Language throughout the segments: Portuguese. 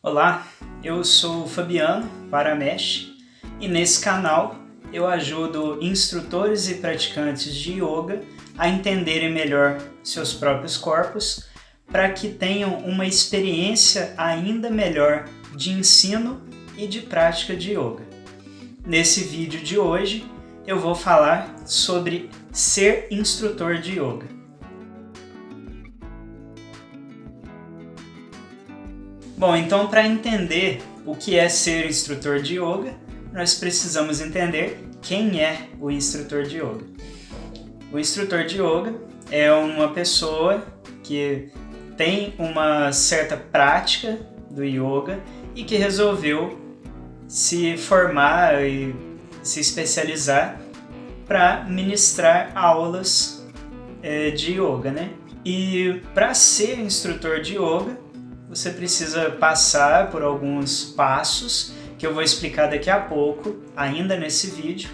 Olá, eu sou o Fabiano Paramesh e nesse canal eu ajudo instrutores e praticantes de yoga a entenderem melhor seus próprios corpos para que tenham uma experiência ainda melhor de ensino e de prática de yoga. Nesse vídeo de hoje eu vou falar sobre ser instrutor de yoga. Bom, então para entender o que é ser instrutor de yoga, nós precisamos entender quem é o instrutor de yoga. O instrutor de yoga é uma pessoa que tem uma certa prática do yoga e que resolveu se formar e se especializar para ministrar aulas de yoga, né? E para ser instrutor de yoga, você precisa passar por alguns passos que eu vou explicar daqui a pouco, ainda nesse vídeo.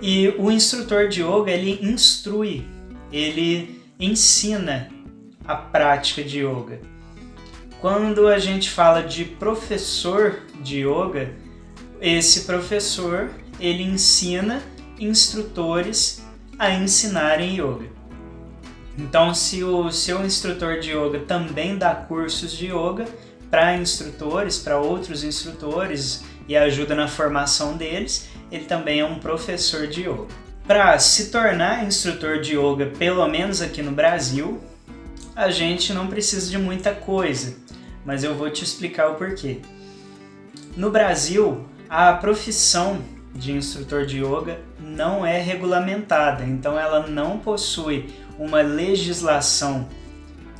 E o instrutor de yoga, ele instrui, ele ensina a prática de yoga. Quando a gente fala de professor de yoga, esse professor, ele ensina instrutores a ensinarem yoga. Então, se o seu instrutor de yoga também dá cursos de yoga para instrutores, para outros instrutores e ajuda na formação deles, ele também é um professor de yoga. Para se tornar instrutor de yoga, pelo menos aqui no Brasil, a gente não precisa de muita coisa, mas eu vou te explicar o porquê. No Brasil, a profissão de instrutor de yoga não é regulamentada, então ela não possui uma legislação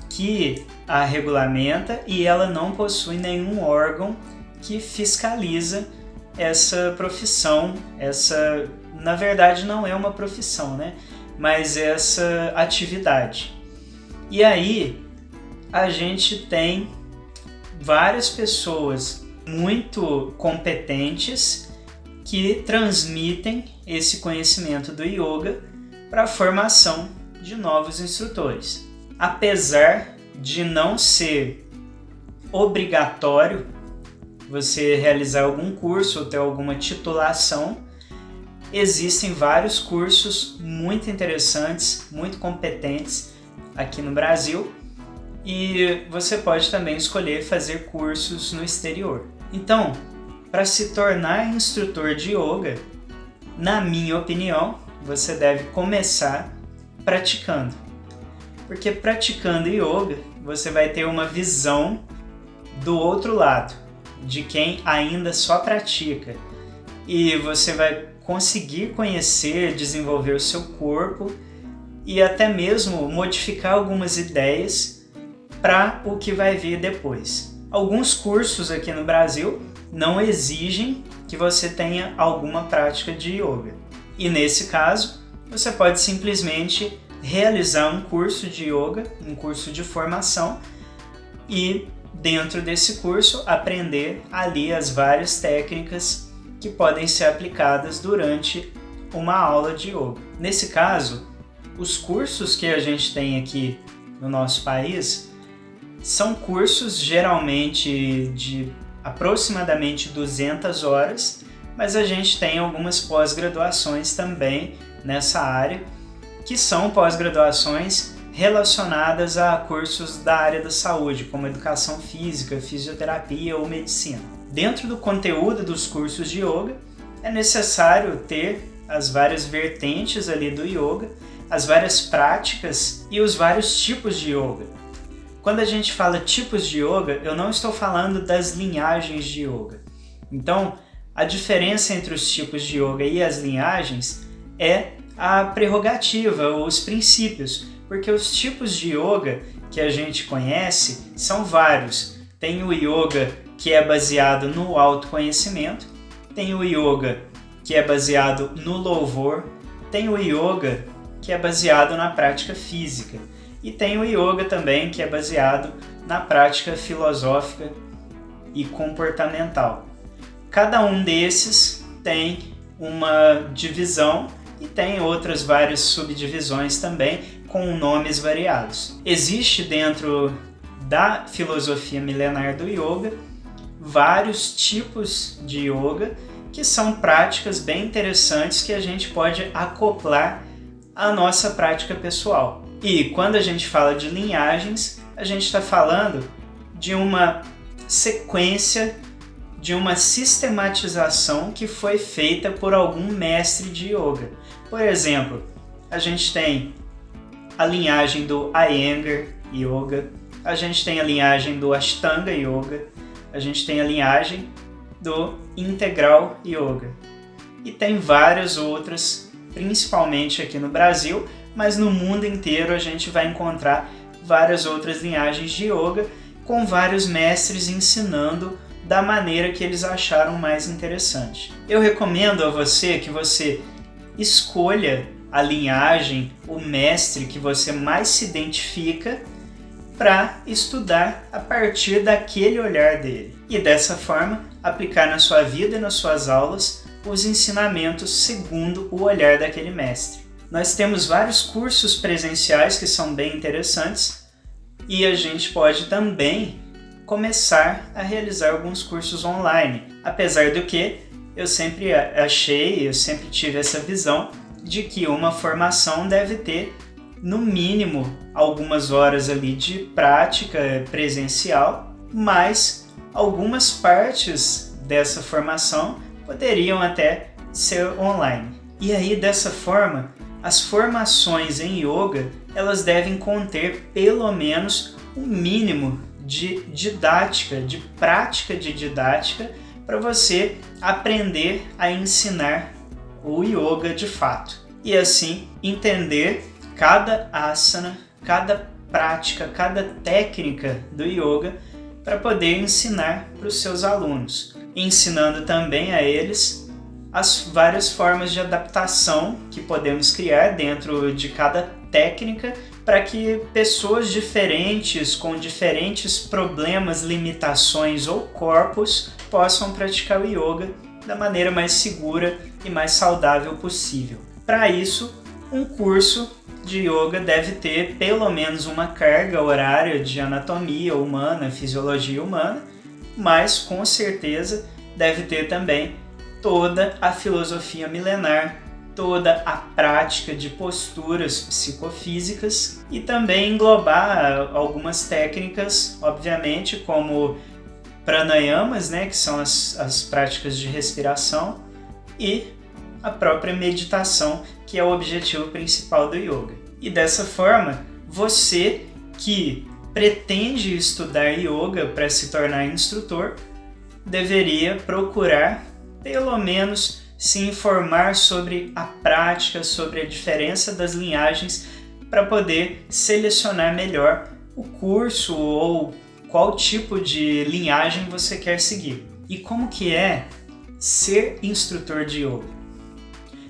que a regulamenta e ela não possui nenhum órgão que fiscaliza essa profissão, na verdade não é uma profissão, né? Mas essa atividade. E aí a gente tem várias pessoas muito competentes que transmitem esse conhecimento do yoga para a formação de novos instrutores. Apesar de não ser obrigatório você realizar algum curso ou ter alguma titulação, existem vários cursos muito interessantes, muito competentes aqui no Brasil e você pode também escolher fazer cursos no exterior. Então, para se tornar instrutor de yoga, na minha opinião, você deve começar praticando. Porque praticando yoga, você vai ter uma visão do outro lado, de quem ainda só pratica. E você vai conseguir conhecer, desenvolver o seu corpo e até mesmo modificar algumas ideias para o que vai vir depois. Alguns cursos aqui no Brasil não exigem que você tenha alguma prática de yoga. E nesse caso, você pode simplesmente realizar um curso de yoga, um curso de formação e dentro desse curso aprender ali as várias técnicas que podem ser aplicadas durante uma aula de yoga. Nesse caso, os cursos que a gente tem aqui no nosso país são cursos geralmente de aproximadamente 200 horas, mas a gente tem algumas pós-graduações também nessa área, que são pós-graduações relacionadas a cursos da área da saúde, como educação física, fisioterapia ou medicina. Dentro do conteúdo dos cursos de yoga, é necessário ter as várias vertentes ali do yoga, as várias práticas e os vários tipos de yoga. Quando a gente fala tipos de yoga, eu não estou falando das linhagens de yoga. Então, a diferença entre os tipos de yoga e as linhagens é a prerrogativa, os princípios, porque os tipos de yoga que a gente conhece são vários. Tem o yoga que é baseado no autoconhecimento, tem o yoga que é baseado no louvor, tem o yoga que é baseado na prática física e tem o yoga também que é baseado na prática filosófica e comportamental. Cada um desses tem uma divisão e tem outras várias subdivisões também com nomes variados. Existe dentro da filosofia milenar do yoga vários tipos de yoga que são práticas bem interessantes que a gente pode acoplar à nossa prática pessoal. E quando a gente fala de linhagens, a gente está falando de uma sequência, de uma sistematização que foi feita por algum mestre de yoga. Por exemplo, a gente tem a linhagem do Iyengar Yoga, a gente tem a linhagem do Ashtanga Yoga, a gente tem a linhagem do Integral Yoga. E tem várias outras, principalmente aqui no Brasil, mas no mundo inteiro a gente vai encontrar várias outras linhagens de yoga com vários mestres ensinando da maneira que eles acharam mais interessante. Eu recomendo a você que você escolha a linhagem, o mestre que você mais se identifica para estudar a partir daquele olhar dele. E dessa forma, aplicar na sua vida e nas suas aulas os ensinamentos segundo o olhar daquele mestre. Nós temos vários cursos presenciais que são bem interessantes e a gente pode também começar a realizar alguns cursos online. Apesar do que, eu sempre tive essa visão de que uma formação deve ter no mínimo algumas horas ali de prática presencial, mas algumas partes dessa formação poderiam até ser online. E aí, dessa forma, as formações em yoga, elas devem conter pelo menos um mínimo de didática, de prática de didática, para você aprender a ensinar o yoga de fato. E assim, entender cada asana, cada prática, cada técnica do yoga para poder ensinar para os seus alunos, ensinando também a eles as várias formas de adaptação que podemos criar dentro de cada técnica para que pessoas diferentes, com diferentes problemas, limitações ou corpos, possam praticar o yoga da maneira mais segura e mais saudável possível. Para isso, um curso de yoga deve ter pelo menos uma carga horária de anatomia humana, fisiologia humana, mas com certeza deve ter também toda a filosofia milenar, toda a prática de posturas psicofísicas e também englobar algumas técnicas, obviamente, como pranayamas, que são as práticas de respiração, e a própria meditação, que é o objetivo principal do yoga. E dessa forma, você que pretende estudar yoga para se tornar instrutor, deveria procurar, pelo menos, se informar sobre a prática, sobre a diferença das linhagens, para poder selecionar melhor o curso ou qual tipo de linhagem você quer seguir. E como que é ser instrutor de yoga?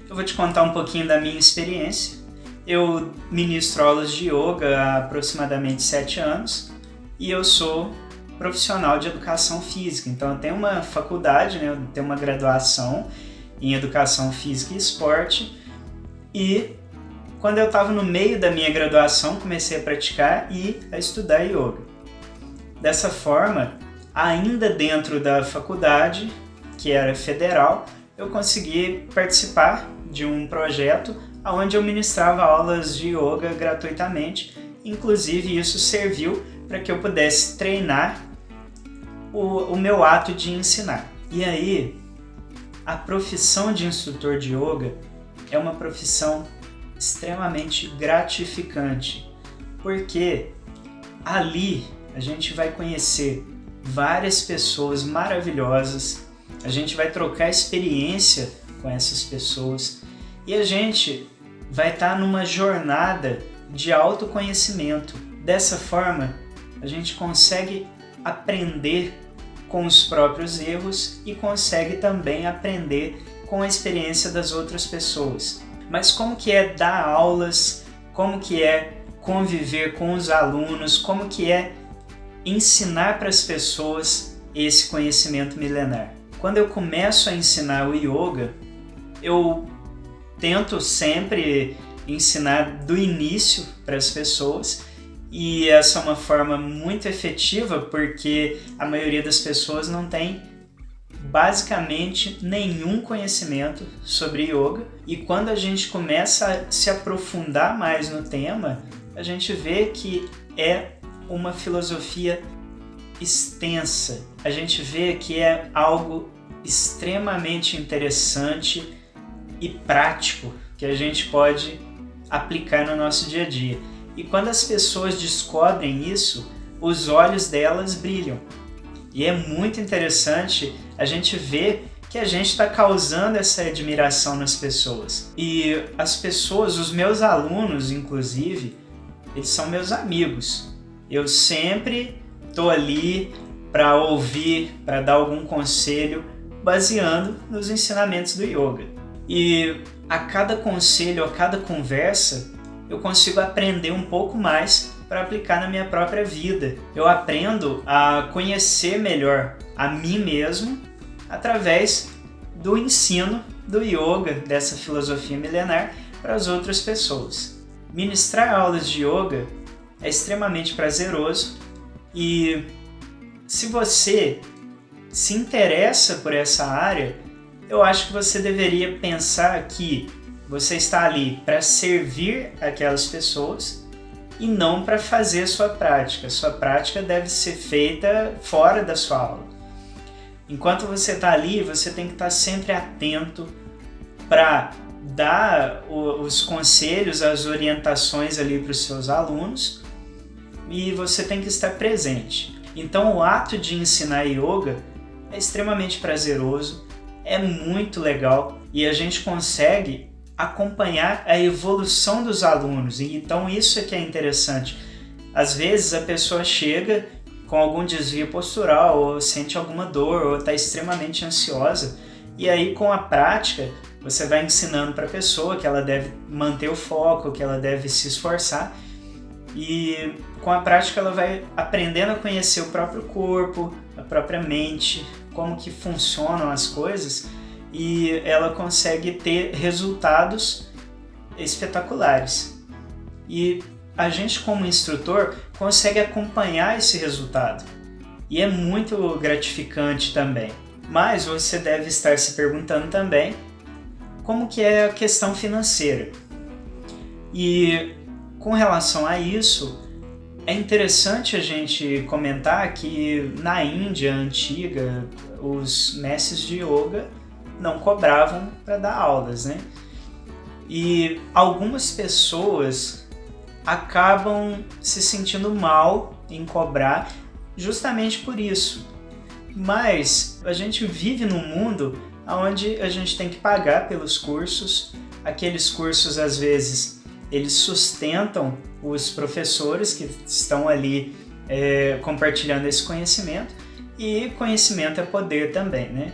Eu vou te contar um pouquinho da minha experiência. Eu ministro aulas de yoga há aproximadamente 7 anos e eu sou profissional de educação física. Então eu tenho uma faculdade, eu tenho uma graduação em educação física e esporte, e quando eu estava no meio da minha graduação comecei a praticar e a estudar yoga. Dessa forma, ainda dentro da faculdade, que era federal, eu consegui participar de um projeto onde eu ministrava aulas de yoga gratuitamente. Inclusive, isso serviu para que eu pudesse treinar o meu ato de ensinar. E aí, a profissão de instrutor de yoga é uma profissão extremamente gratificante, porque ali a gente vai conhecer várias pessoas maravilhosas, a gente vai trocar experiência com essas pessoas e a gente vai estar numa jornada de autoconhecimento. Dessa forma, a gente consegue aprender com os próprios erros e consegue também aprender com a experiência das outras pessoas. Mas como que é dar aulas, como que é conviver com os alunos, como que é ensinar para as pessoas esse conhecimento milenar? Quando eu começo a ensinar o yoga, eu tento sempre ensinar do início para as pessoas e essa é uma forma muito efetiva porque a maioria das pessoas não tem basicamente nenhum conhecimento sobre yoga, e quando a gente começa a se aprofundar mais no tema, a gente vê que é uma filosofia extensa. A gente vê que é algo extremamente interessante e prático que a gente pode aplicar no nosso dia a dia. E quando as pessoas descobrem isso, os olhos delas brilham. E é muito interessante a gente ver que a gente está causando essa admiração nas pessoas. E as pessoas, os meus alunos, inclusive, eles são meus amigos. Eu sempre estou ali para ouvir, para dar algum conselho, baseando nos ensinamentos do yoga. E a cada conselho, a cada conversa, eu consigo aprender um pouco mais para aplicar na minha própria vida. Eu aprendo a conhecer melhor a mim mesmo através do ensino do yoga, dessa filosofia milenar, para as outras pessoas. Ministrar aulas de yoga é extremamente prazeroso e se você se interessa por essa área, eu acho que você deveria pensar que você está ali para servir aquelas pessoas e não para fazer sua prática. Sua prática deve ser feita fora da sua aula. Enquanto você está ali, você tem que estar sempre atento para dar os conselhos, as orientações ali para os seus alunos, e você tem que estar presente. Então o ato de ensinar yoga é extremamente prazeroso, é muito legal e a gente consegue acompanhar a evolução dos alunos. E então isso é que é interessante. Às vezes a pessoa chega com algum desvio postural, ou sente alguma dor, ou está extremamente ansiosa, e aí com a prática você vai ensinando para a pessoa que ela deve manter o foco, que ela deve se esforçar, e com a prática ela vai aprendendo a conhecer o próprio corpo, a própria mente, como que funcionam as coisas, e ela consegue ter resultados espetaculares. E a gente, como instrutor, consegue acompanhar esse resultado. E é muito gratificante também. Mas você deve estar se perguntando também como que é a questão financeira. E com relação a isso, é interessante a gente comentar que na Índia antiga, os mestres de yoga não cobravam para dar aulas, né? E algumas pessoas acabam se sentindo mal em cobrar justamente por isso. Mas a gente vive num mundo onde a gente tem que pagar pelos cursos. Aqueles cursos, às vezes, eles sustentam os professores que estão ali compartilhando esse conhecimento, e conhecimento é poder também, né?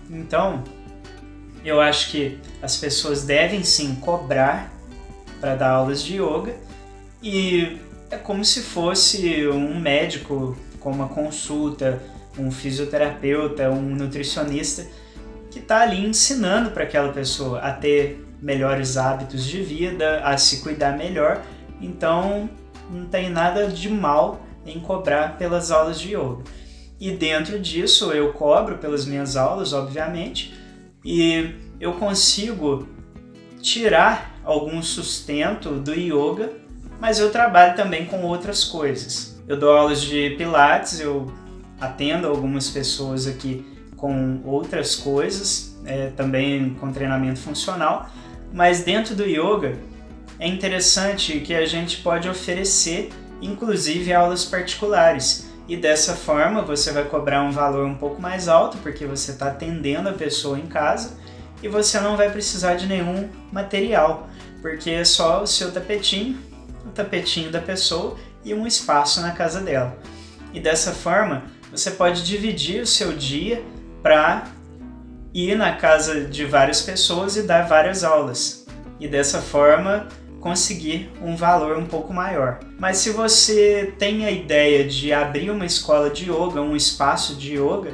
Então, eu acho que as pessoas devem sim cobrar para dar aulas de yoga, e é como se fosse um médico com uma consulta, um fisioterapeuta, um nutricionista que está ali ensinando para aquela pessoa a ter melhores hábitos de vida, a se cuidar melhor. Então não tem nada de mal em cobrar pelas aulas de yoga. E dentro disso eu cobro pelas minhas aulas, obviamente, e eu consigo tirar algum sustento do yoga, mas eu trabalho também com outras coisas. Eu dou aulas de pilates, eu atendo algumas pessoas aqui com outras coisas, também com treinamento funcional, mas dentro do yoga é interessante que a gente pode oferecer, inclusive, aulas particulares. E dessa forma você vai cobrar um valor um pouco mais alto, porque você está atendendo a pessoa em casa, e você não vai precisar de nenhum material, porque é só o seu tapetinho, o tapetinho da pessoa e um espaço na casa dela. E dessa forma você pode dividir o seu dia para ir na casa de várias pessoas e dar várias aulas. E dessa forma conseguir um valor um pouco maior. Mas se você tem a ideia de abrir uma escola de yoga, um espaço de yoga,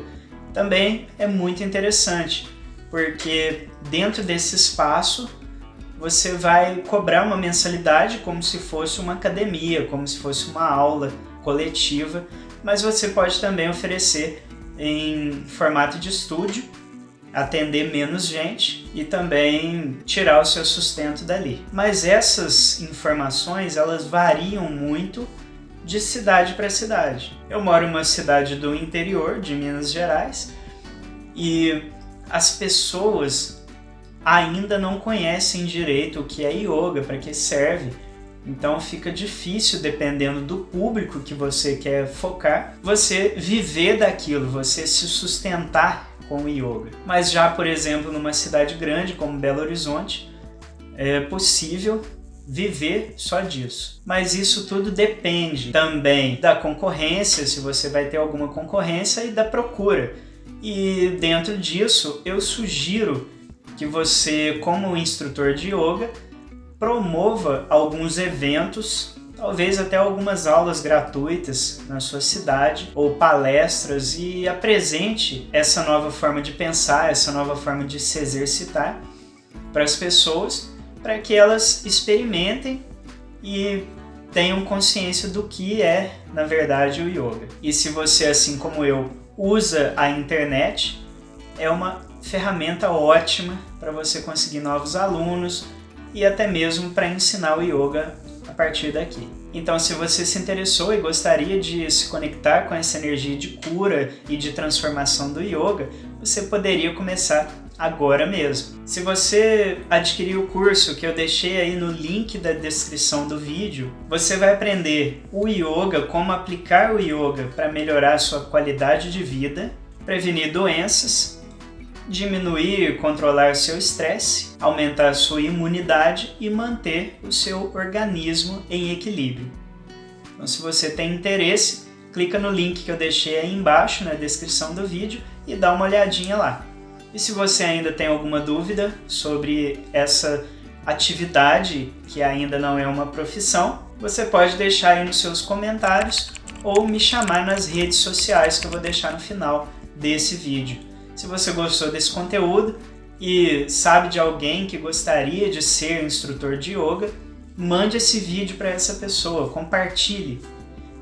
também é muito interessante, porque dentro desse espaço você vai cobrar uma mensalidade como se fosse uma academia, como se fosse uma aula coletiva, mas você pode também oferecer em formato de estúdio, atender menos gente e também tirar o seu sustento dali. Mas essas informações, elas variam muito de cidade para cidade. Eu moro em uma cidade do interior de Minas Gerais e as pessoas ainda não conhecem direito o que é yoga, para que serve. Então fica difícil, dependendo do público que você quer focar, você viver daquilo, você se sustentar com o yoga. Mas já, por exemplo, numa cidade grande como Belo Horizonte, é possível viver só disso. Mas isso tudo depende também da concorrência, se você vai ter alguma concorrência, e da procura. E dentro disso, eu sugiro que você, como instrutor de yoga, promova alguns eventos, talvez até algumas aulas gratuitas na sua cidade, ou palestras, e apresente essa nova forma de pensar, essa nova forma de se exercitar para as pessoas, para que elas experimentem e tenham consciência do que é, na verdade, o yoga. E se você, assim como eu, usa a internet, é uma ferramenta ótima para você conseguir novos alunos e até mesmo para ensinar o yoga a partir daqui. Então, se você se interessou e gostaria de se conectar com essa energia de cura e de transformação do yoga, você poderia começar agora mesmo. Se você adquirir o curso que eu deixei aí no link da descrição do vídeo, você vai aprender o yoga, como aplicar o yoga para melhorar a sua qualidade de vida, prevenir doenças, diminuir e controlar seu estresse, aumentar a sua imunidade e manter o seu organismo em equilíbrio. Então, se você tem interesse, clica no link que eu deixei aí embaixo na descrição do vídeo e dá uma olhadinha lá. E se você ainda tem alguma dúvida sobre essa atividade, que ainda não é uma profissão, você pode deixar aí nos seus comentários ou me chamar nas redes sociais que eu vou deixar no final desse vídeo. Se você gostou desse conteúdo e sabe de alguém que gostaria de ser instrutor de yoga, mande esse vídeo para essa pessoa, compartilhe.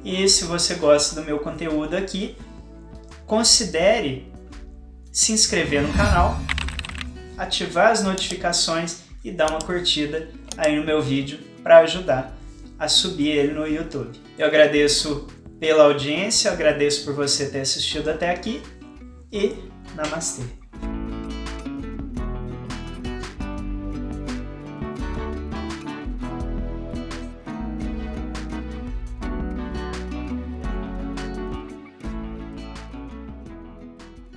E se você gosta do meu conteúdo aqui, considere se inscrever no canal, ativar as notificações e dar uma curtida aí no meu vídeo para ajudar a subir ele no YouTube. Eu agradeço pela audiência, agradeço por você ter assistido até aqui e Namastê!